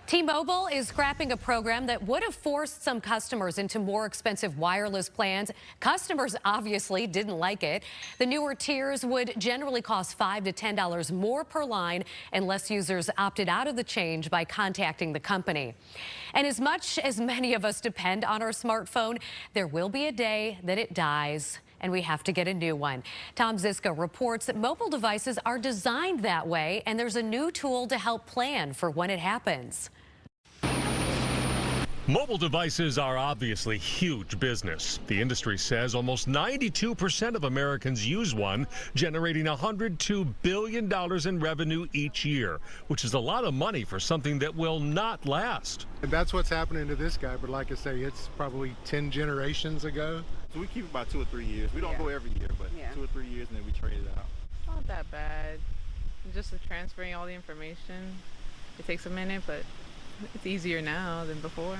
T-Mobile is scrapping a program that would have forced some customers into more expensive wireless plans. Customers obviously didn't like it. The newer tiers would generally cost $5 to $10 more per line unless users opted out of the change by contacting the company. And as much as many of us depend on our smartphone, there will be a day that it dies and we have to get a new one. Tom Zizka reports that mobile devices are designed that way, and there's a new tool to help plan for when it happens. Mobile devices are obviously huge business. The industry says almost 92% of Americans use one, generating $102 billion in revenue each year, which is a lot of money for something that will not last. And that's what's happening to this guy, but like I say, it's probably 10 generations ago. So we keep it about 2 or 3 years. We don't go every year, but 2 or 3 years, and then we trade it out. Not that bad. Just transferring all the information. It takes a minute, but it's easier now than before.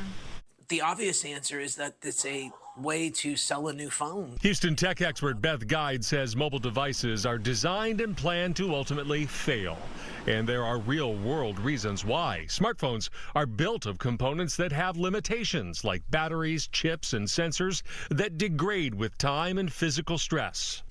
The obvious answer is that it's a way to sell a new phone. Houston tech expert Beth Guide says mobile devices are designed and planned to ultimately fail. And there are real-world reasons why. Smartphones are built of components that have limitations, like batteries, chips, and sensors that degrade with time and physical stress.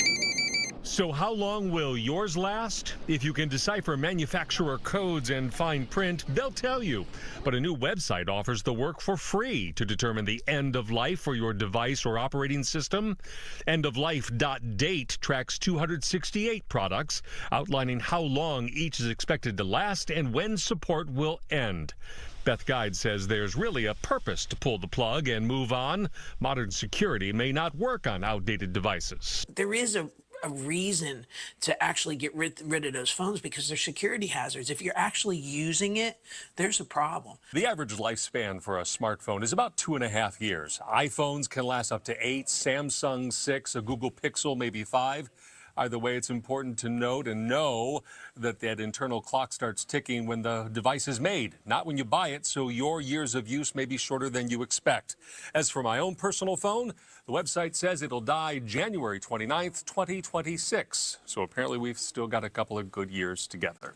So how long will yours last? If you can decipher manufacturer codes and fine print, they'll tell you. But a new website offers the work for free to determine the end of life for your device or operating system. Endoflife.date tracks 268 products, outlining how long each is expected to last and when support will end. Beth Guide says there's really a purpose to pull the plug and move on. Modern security may not work on outdated devices. There is a reason to actually get rid of those phones because they're security hazards. If you're actually using it, there's a problem. The average lifespan for a smartphone is about 2.5 years. iPhones can last up to 8, Samsung 6, a Google Pixel maybe 5. Either way, it's important to note and know that that internal clock starts ticking when the device is made, not when you buy it, so your years of use may be shorter than you expect. As for my own personal phone, the website says it'll die January 29th, 2026. So apparently we've still got a couple of good years together.